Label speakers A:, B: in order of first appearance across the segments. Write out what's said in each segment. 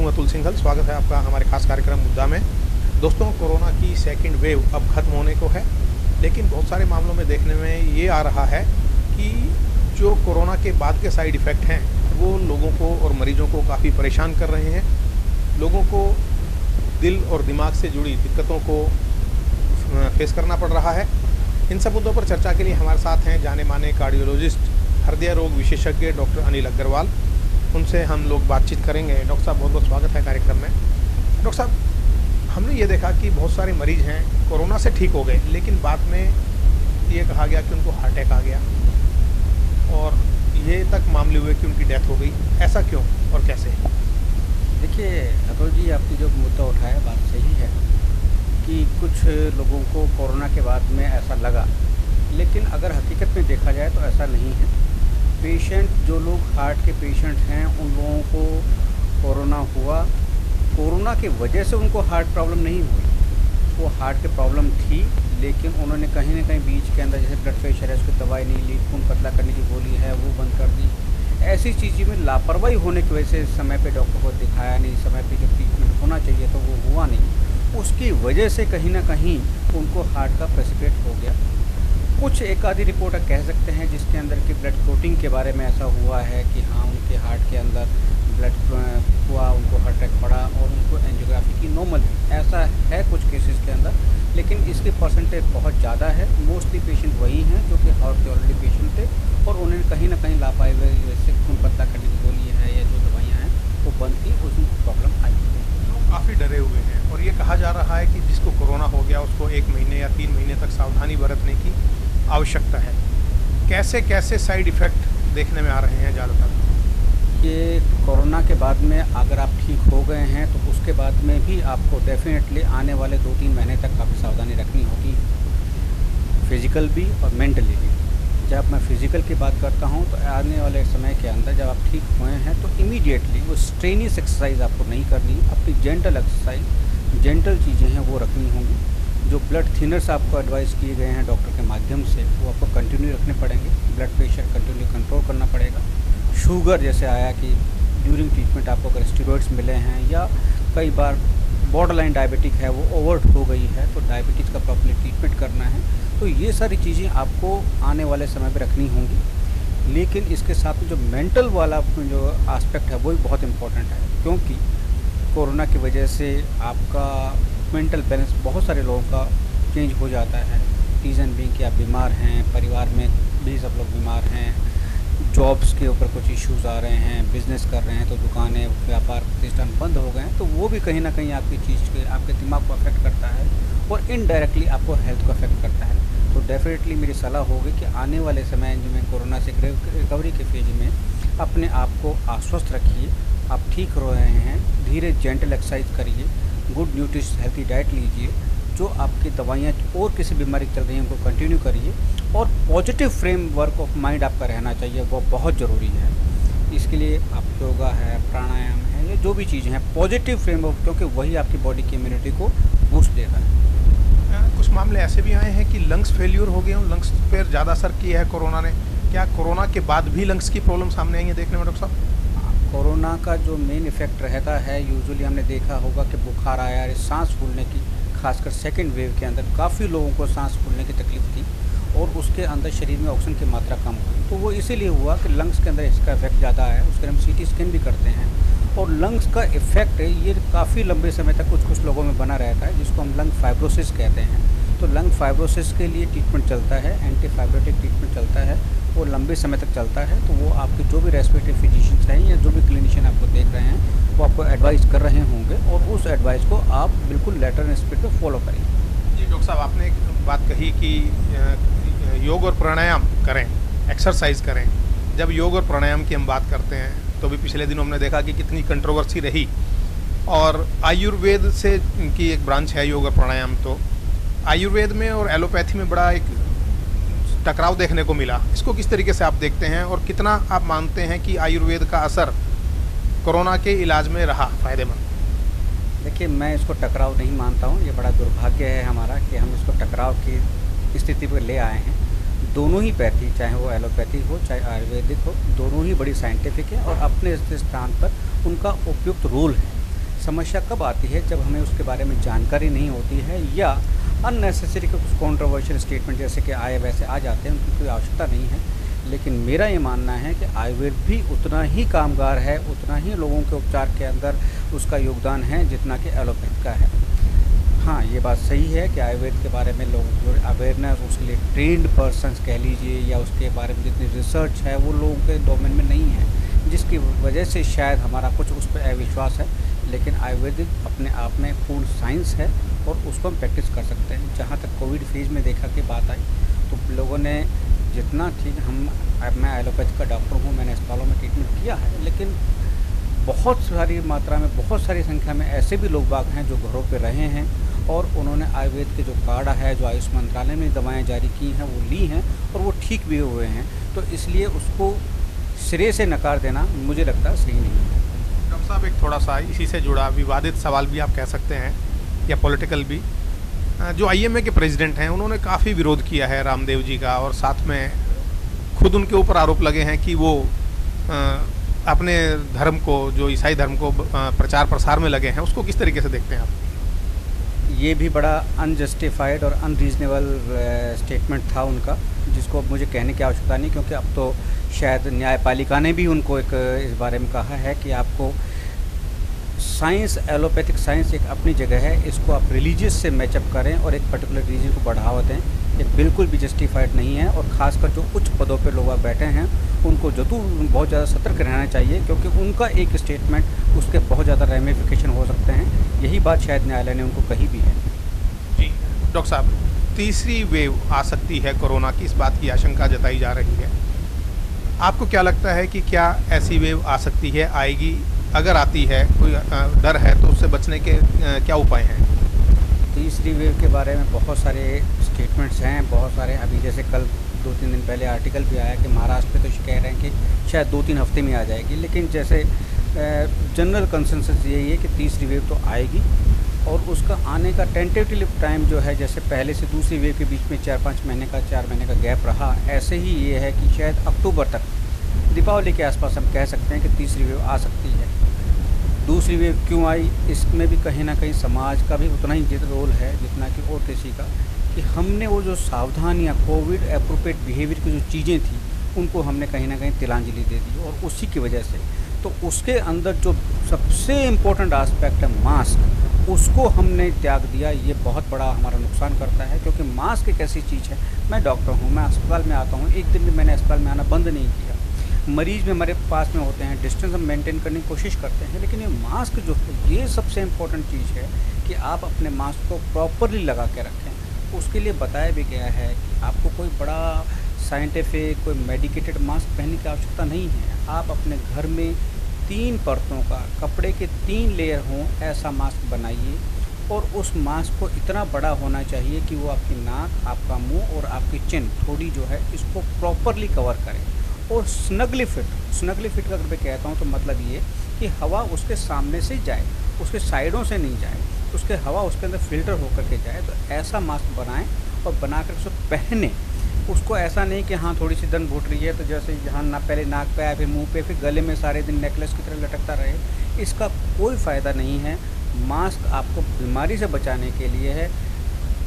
A: हूं अतुल सिंघल। स्वागत है आपका हमारे खास कार्यक्रम मुद्दा में। दोस्तों, कोरोना की सेकंड वेव अब ख़त्म होने को है, लेकिन बहुत सारे मामलों में देखने में ये आ रहा है कि जो कोरोना के बाद के साइड इफ़ेक्ट हैं वो लोगों को और मरीजों को काफ़ी परेशान कर रहे हैं। लोगों को दिल और दिमाग से जुड़ी दिक्कतों को फेस करना पड़ रहा है। इन सब मुद्दों पर चर्चा के लिए हमारे साथ हैं जाने माने कार्डियोलॉजिस्ट, हृदय रोग विशेषज्ञ डॉक्टर अनिल अग्रवाल। उनसे हम लोग बातचीत करेंगे। डॉक्टर साहब, बहुत बहुत स्वागत है कार्यक्रम में। डॉक्टर साहब, हमने ये देखा कि बहुत सारे मरीज हैं कोरोना से ठीक हो गए, लेकिन बाद में ये कहा गया कि उनको हार्ट अटैक आ गया और ये तक मामले हुए कि उनकी डेथ हो गई। ऐसा क्यों और कैसे?
B: देखिए अतुल जी, आपकी जो मुद्दा उठाया बात सही है कि कुछ लोगों को कोरोना के बाद में ऐसा लगा, लेकिन अगर हकीकत में देखा जाए तो ऐसा नहीं है। पेशेंट, जो लोग हार्ट के पेशेंट हैं, उन लोगों को कोरोना हुआ, कोरोना की वजह से उनको हार्ट प्रॉब्लम नहीं हुई। वो हार्ट की प्रॉब्लम थी, लेकिन उन्होंने कहीं ना कहीं बीच के अंदर, जैसे ब्लड प्रेशर है, उसकी दवाई नहीं ली, खून पतला करने की गोली है वो बंद कर दी। ऐसी चीज़ों में लापरवाही होने की वजह से समय पे डॉक्टर को दिखाया नहीं, समय पे जो ट्रीटमेंट होना चाहिए तो वो हुआ नहीं, उसकी वजह से कहीं ना कहीं उनको हार्ट का प्रेसिपिटेट हो गया। कुछ एक आधी रिपोर्ट कह सकते हैं जिसके अंदर की ब्लड क्लॉटिंग के बारे में ऐसा हुआ है कि हाँ, उनके हार्ट के अंदर ब्लड हुआ, उनको हार्ट अटैक पड़ा और उनको एंजियोग्राफी की नॉर्मल, ऐसा है कुछ केसेस के अंदर, लेकिन इसकी परसेंटेज बहुत ज़्यादा है। मोस्टली पेशेंट वही हैं जो कि हार्ट के ऑलरेडी पेशेंट थे और उन्होंने कहीं ना कहीं लापरवाही जैसे खून पतला करने की गोली है या जो दवाइयाँ हैं वो बंद की, उसमें प्रॉब्लम आई।
A: लोग काफ़ी डरे हुए हैं और ये कहा जा रहा है कि जिसको कोरोना हो गया उसको 1 महीने या 3 महीने तक सावधानी बरतने की आवश्यकता है। कैसे कैसे साइड इफ़ेक्ट देखने में आ रहे हैं ज़्यादातर?
B: ये कोरोना के बाद में अगर आप ठीक हो गए हैं तो उसके बाद में भी आपको डेफिनेटली आने वाले 2-3 महीने तक काफ़ी सावधानी रखनी होगी, फिज़िकल भी और मेंटली भी। जब मैं फ़िज़िकल की बात करता हूँ तो आने वाले समय के अंदर जब आप ठीक हुए हैं तो इमीडिएटली वो स्ट्रेनियस एक्सरसाइज आपको नहीं करनी, अपनी जेंटल एक्सरसाइज, जेंटल चीज़ें हैं वो रखनी होंगी। जो ब्लड थिनर्स आपको एडवाइस किए गए हैं डॉक्टर के माध्यम से वो आपको कंटिन्यू रखने पड़ेंगे। ब्लड प्रेशर कंटिन्यू कंट्रोल करना पड़ेगा। शुगर जैसे आया कि ड्यूरिंग ट्रीटमेंट आपको अगर स्टेरॉइड्स मिले हैं या कई बार बॉर्डरलाइन डायबिटिक है वो ओवर हो गई है तो डायबिटीज़ का प्रॉपर्ली ट्रीटमेंट करना है। तो ये सारी चीज़ें आपको आने वाले समय पे रखनी होंगी। लेकिन इसके साथ में जो मेंटल वाला जो एस्पेक्ट है वो भी बहुत इम्पोर्टेंट है, क्योंकि कोरोना की वजह से आपका मेंटल बैलेंस बहुत सारे लोगों का चेंज हो जाता है। रीज़न बीइंग कि आप बीमार हैं, परिवार में भी सब लोग बीमार हैं, जॉब्स के ऊपर कुछ इश्यूज़ आ रहे हैं, बिज़नेस कर रहे हैं तो दुकानें, व्यापार प्रतिष्ठान बंद हो गए हैं, तो वो भी कहीं ना कहीं आपकी चीज़ के, आपके दिमाग को अफेक्ट करता है और इनडायरेक्टली आपको हेल्थ को अफेक्ट करता है। तो डेफिनेटली मेरी सलाह होगी कि आने वाले समय में कोरोना से रिकवरी के फेज में अपने आप को आश्वस्त रखिए। आप ठीक हो रहे हैं, धीरे जेंटल एक्सरसाइज करिए, गुड न्यूट्रिश हेल्थी डाइट लीजिए, जो आपकी दवाइयाँ और किसी बीमारी चल रही हैं उनको कंटिन्यू करिए और पॉजिटिव फ्रेमवर्क ऑफ माइंड आपका रहना चाहिए, वो बहुत ज़रूरी है। इसके लिए आप योगा है, प्राणायाम है, या जो भी चीज़ें हैं, पॉजिटिव फ्रेमवर्क, क्योंकि वही आपकी बॉडी की इम्यूनिटी को बूस्ट देगा है।
A: कुछ मामले ऐसे भी आए हैं कि लंग्स फेल्यूर हो गए, लंग्स पर ज़्यादा असर किया है कोरोना ने। क्या कोरोना के बाद भी लंग्स की प्रॉब्लम सामने आई है देखने में डॉक्टर साहब?
B: कोरोना का जो मेन इफ़ेक्ट रहता है, यूजुअली हमने देखा होगा कि बुखार आया, सांस फूलने की, खासकर सेकेंड वेव के अंदर काफ़ी लोगों को सांस फूलने की तकलीफ थी और उसके अंदर शरीर में ऑक्सीजन की मात्रा कम हुई। तो वो इसीलिए हुआ कि लंग्स के अंदर इसका इफेक्ट ज़्यादा है। उसके हम सीटी स्कैन भी करते हैं और लंग्स का इफेक्ट ये काफ़ी लंबे समय तक कुछ लोगों में बना रहता है, जिसको हम लंग फाइब्रोसिस कहते हैं। तो लंग फाइब्रोसिस के लिए ट्रीटमेंट चलता है, एंटीफाइब्रोटिक ट्रीटमेंट चलता है, वो लंबे समय तक चलता है। तो वो आपके जो भी रेस्पिरेटरी फिजिशियंस हैं या जो भी क्लिनिशियन आपको देख रहे हैं वो आपको एडवाइस कर रहे होंगे और उस एडवाइस को आप बिल्कुल लेटर एंड स्पिरिट में फॉलो करें।
A: जी डॉक्टर साहब, आपने एक बात कही कि योग और प्राणायाम करें, एक्सरसाइज करें। जब योग और प्राणायाम की हम बात करते हैं तो भी पिछले दिनों हमने देखा कि कितनी कंट्रोवर्सी रही, और आयुर्वेद से की एक ब्रांच है योग और प्राणायाम। तो आयुर्वेद में और एलोपैथी में बड़ा एक टकराव देखने को मिला। इसको किस तरीके से आप देखते हैं और कितना आप मानते हैं कि आयुर्वेद का असर कोरोना के इलाज में रहा फ़ायदेमंद?
B: देखिए, मैं इसको टकराव नहीं मानता हूँ। ये बड़ा दुर्भाग्य है हमारा कि हम इसको टकराव की स्थिति पर ले आए हैं। दोनों ही पैथी, चाहे वो एलोपैथी हो चाहे आयुर्वेदिक हो, दोनों ही बड़ी साइंटिफिक है और अपने स्थान पर उनका उपयुक्त रोल है। समस्या कब आती है, जब हमें उसके बारे में जानकारी नहीं होती है या अननेसेसरी कुछ कंट्रोवर्शियल स्टेटमेंट जैसे कि आए वैसे आ जाते हैं, उनकी कोई आवश्यकता नहीं है। लेकिन मेरा ये मानना है कि आयुर्वेद भी उतना ही कामगार है, उतना ही लोगों के उपचार के अंदर उसका योगदान है जितना कि एलोपैथ का है। हाँ, ये बात सही है कि आयुर्वेद के बारे में लोगों की अवेयरनेस, उसके लिए ट्रेंड पर्सन्स कह लीजिए या उसके बारे में जितनी रिसर्च है वो लोगों के डोमेन में नहीं है, जिसकी वजह से शायद हमारा कुछ उस पर अविश्वास है। लेकिन आयुर्वेदिक अपने आप में पूर्ण साइंस है और उसको हम प्रैक्टिस कर सकते हैं। जहाँ तक कोविड फेज में देखा कि बात आई तो लोगों ने जितना ठीक, मैं एलोपैथी का डॉक्टर हूँ, मैंने अस्पतालों में ट्रीटमेंट किया है, लेकिन बहुत सारी मात्रा में, बहुत सारी संख्या में ऐसे भी लोग बाग हैं जो घरों पे रहे हैं और उन्होंने आयुर्वेद के जो काढ़ा है, जो आयुष मंत्रालय ने दवाएं जारी की हैं वो ली हैं और वो ठीक भी हुए हैं। तो इसलिए उसको सिरे से नकार देना मुझे लगता है सही नहीं है।
A: डॉक्टर साहब, एक थोड़ा सा इसी से जुड़ा विवादित सवाल भी आप कह सकते हैं या पॉलिटिकल भी, जो आईएमए के प्रेसिडेंट हैं उन्होंने काफ़ी विरोध किया है रामदेव जी का, और साथ में खुद उनके ऊपर आरोप लगे हैं कि वो अपने धर्म को, जो ईसाई धर्म को प्रचार प्रसार में लगे हैं। उसको किस तरीके से देखते हैं आप?
B: ये भी बड़ा अनजस्टिफाइड और अनरीजनेबल स्टेटमेंट था उनका, जिसको अब मुझे कहने की आवश्यकता नहीं, क्योंकि अब तो शायद न्यायपालिका ने भी उनको एक इस बारे में कहा है कि आपको साइंस, एलोपैथिक साइंस एक अपनी जगह है, इसको आप रिलीजियस से मैचअप करें और एक पर्टिकुलर रिलीजन को बढ़ावा दें, ये बिल्कुल भी जस्टिफाइड नहीं है। और ख़ासकर जो उच्च पदों पे लोग बैठे हैं उनको बहुत ज़्यादा सतर्क रहना चाहिए, क्योंकि उनका एक स्टेटमेंट उसके बहुत ज़्यादा रेमिफिकेशन हो सकते हैं। यही बात शायद न्यायालय ने उनको कही भी है।
A: जी डॉक्टर साहब, तीसरी वेव आ सकती है कोरोना की, इस बात की आशंका जताई जा रही है। आपको क्या लगता है कि क्या ऐसी वेव आ सकती है, आएगी? अगर आती है, कोई डर है तो उससे बचने के क्या उपाय हैं?
B: तीसरी वेव के बारे में बहुत सारे स्टेटमेंट्स हैं, बहुत सारे। अभी जैसे कल 2-3 दिन पहले आर्टिकल भी आया कि महाराष्ट्र में तो कह रहे हैं कि शायद 2-3 हफ्ते में आ जाएगी, लेकिन जैसे जनरल कंसेंसस यही है कि तीसरी वेव तो आएगी और उसका आने का टेंटेटिव टाइम जो है, जैसे पहले से दूसरी वेव के बीच में 4 महीने का गैप रहा, ऐसे ही ये है कि शायद अक्टूबर तक, दीपावली के आसपास हम कह सकते हैं कि तीसरी वेव आ सकती है। दूसरी वेव क्यों आई, इसमें भी कहीं ना कहीं समाज का भी उतना ही रोल है जितना कि और किसी का, कि हमने वो जो सावधानियाँ, कोविड एप्रोप्रिएट बिहेवियर की जो चीज़ें थी उनको हमने कहीं ना कहीं तिलांजलि दे दी, और उसी की वजह से तो उसके अंदर जो सबसे इम्पोर्टेंट आस्पेक्ट है मास्क, उसको हमने त्याग दिया। ये बहुत बड़ा हमारा नुकसान करता है, क्योंकि मास्क एक ऐसी चीज़ है, मैं डॉक्टर हूँ, मैं अस्पताल में आता हूँ, एक दिन भी मैंने अस्पताल में आना बंद नहीं किया। मरीज़ में हमारे पास में होते हैं, डिस्टेंस हम मेंटेन करने की कोशिश करते हैं, लेकिन ये मास्क जो है ये सबसे इम्पोर्टेंट चीज़ है कि आप अपने मास्क को प्रॉपरली लगा के रखें। उसके लिए बताया भी गया है कि आपको कोई बड़ा साइंटिफिक, कोई मेडिकेटेड मास्क पहनने की आवश्यकता नहीं है। आप अपने घर में 3 परतों का, कपड़े के 3 लेयर हों, ऐसा मास्क बनाइए, और उस मास्क को इतना बड़ा होना चाहिए कि वो आपकी नाक, आपका मुंह और आपकी चिन थोड़ी जो है इसको प्रॉपरली कवर करें। और स्नगली फिट का अगर मैं कहता हूँ तो मतलब ये कि हवा उसके सामने से जाए, उसके साइडों से नहीं जाए, उसके हवा उसके अंदर फिल्टर होकर के जाए। तो ऐसा मास्क बनाएं और बना कर उसको पहने। उसको ऐसा नहीं कि हाँ थोड़ी सी दन घुट रही है तो जैसे यहाँ ना पहले नाक पे आया, फिर मुंह पे, फिर गले में सारे दिन नेकलेस की तरह लटकता रहे। इसका कोई फ़ायदा नहीं है। मास्क आपको बीमारी से बचाने के लिए है,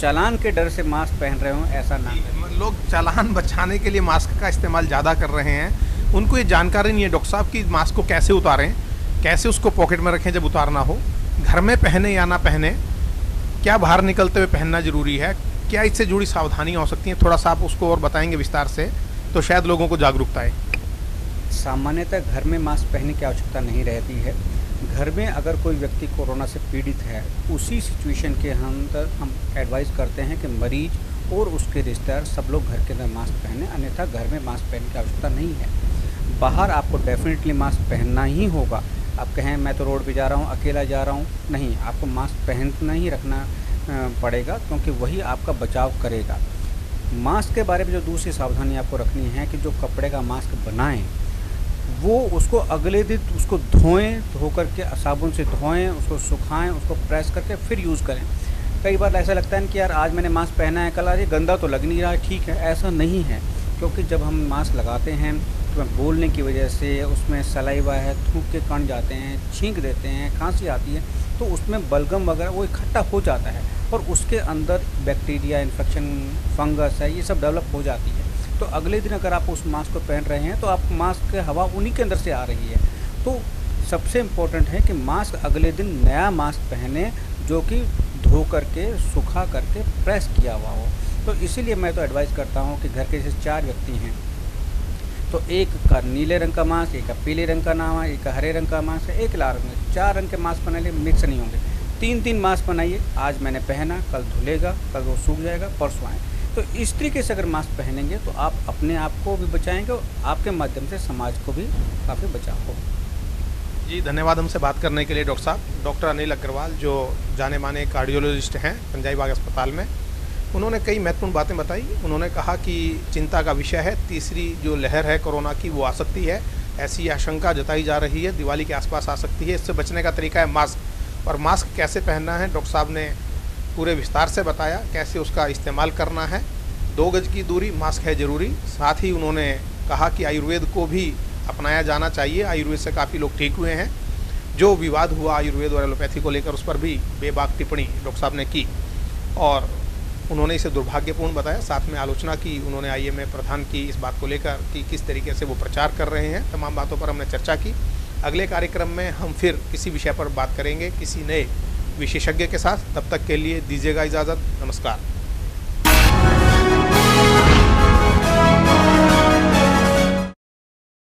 B: चालान के डर से मास्क पहन रहे हो ऐसा ना।
A: लोग चालान बचाने के लिए मास्क का इस्तेमाल ज़्यादा कर रहे हैं, उनको ये जानकारी नहीं है डॉक्टर साहब कि मास्क को कैसे उतारें, कैसे उसको पॉकेट में रखें जब उतारना हो, घर में पहने या ना पहने, क्या बाहर निकलते हुए पहनना ज़रूरी है, क्या इससे जुड़ी सावधानियाँ हो सकती हैं? थोड़ा सा आप उसको और बताएंगे विस्तार से तो शायद लोगों को जागरूकता आए।
B: सामान्यतः घर में मास्क पहनने की आवश्यकता नहीं रहती है। घर में अगर कोई व्यक्ति कोरोना से पीड़ित है, उसी सिचुएशन के अंदर हम एडवाइस करते हैं कि मरीज और उसके रिश्तेदार सब लोग घर के अंदर मास्क पहने, अन्यथा घर में मास्क पहनने की आवश्यकता नहीं है। बाहर आपको डेफिनेटली मास्क पहनना ही होगा। आप कहें मैं तो रोड पे जा रहा हूँ, अकेला जा रहा हूँ, नहीं, आपको मास्क पहनना ही रखना पड़ेगा, क्योंकि वही आपका बचाव करेगा। मास्क के बारे में जो दूसरी सावधानी आपको रखनी है कि जो कपड़े का मास्क बनाएं वो उसको अगले दिन उसको धोएं, धो करके साबुन से धोएं, उसको सुखाएं, उसको प्रेस करके फिर यूज़ करें। कई बार ऐसा लगता है कि यार आज मैंने मास्क पहना है, कल आज ये गंदा तो लग नहीं रहा है, ठीक है, ऐसा नहीं है। क्योंकि जब हम मास्क लगाते हैं तो बोलने की वजह से उसमें सलाइवा है, थूक के कण जाते हैं, छींक देते हैं, खांसी आती है, तो उसमें बलगम वगैरह वो इकट्ठा हो जाता है और उसके अंदर बैक्टीरिया, इन्फेक्शन, फंगस है, ये सब डेवलप हो जाती है। तो अगले दिन अगर आप उस मास्क को पहन रहे हैं तो आप मास्क की हवा उन्हीं के अंदर से आ रही है। तो सबसे इम्पोर्टेंट है कि मास्क अगले दिन नया मास्क पहने जो कि धो करके, सुखा करके, प्रेस किया हुआ हो। तो इसीलिए मैं तो एडवाइस करता हूँ कि घर के जैसे 4 व्यक्ति हैं तो एक का नीले रंग का मास्क, एक का पीले रंग का नाम है, एक का हरे रंग का मास्क है, एक लाल रंग, 4 रंग के मास्क बनाइए, मिक्स नहीं होंगे। 3-3 मास्क बनाइए, आज मैंने पहना, कल धुलेगा, कल वो सूख जाएगा, परसों आए। तो इस तरीके से अगर मास्क पहनेंगे तो आप अपने आप को भी बचाएंगे और आपके माध्यम से समाज को भी काफ़ी बचाव होगा।
A: जी धन्यवाद हमसे बात करने के लिए डॉक्टर साहब। डॉक्टर अनिल अग्रवाल जो जाने माने कार्डियोलॉजिस्ट हैं पंजाबी बाग अस्पताल में, उन्होंने कई महत्वपूर्ण बातें बताई। उन्होंने कहा कि चिंता का विषय है, तीसरी जो लहर है कोरोना की वो आ सकती है, ऐसी आशंका जताई जा रही है, दिवाली के आसपास आ सकती है। इससे बचने का तरीका है मास्क, और मास्क कैसे पहनना है डॉक्टर साहब ने पूरे विस्तार से बताया, कैसे उसका इस्तेमाल करना है। 2 गज की दूरी, मास्क है ज़रूरी। साथ ही उन्होंने कहा कि आयुर्वेद को भी अपनाया जाना चाहिए, आयुर्वेद से काफ़ी लोग ठीक हुए हैं। जो विवाद हुआ आयुर्वेद और एलोपैथी को लेकर उस पर भी बेबाक टिप्पणी डॉक्टर साहब ने की और उन्होंने इसे दुर्भाग्यपूर्ण बताया। साथ में आलोचना की उन्होंने आईएमए प्रधान की इस बात को लेकर कि किस तरीके से वो प्रचार कर रहे हैं। तमाम बातों पर हमने चर्चा की। अगले कार्यक्रम में हम फिर किसी विषय पर बात करेंगे किसी नए विशेषज्ञ के साथ। तब तक के लिए दीजिएगा इजाज़त। नमस्कार।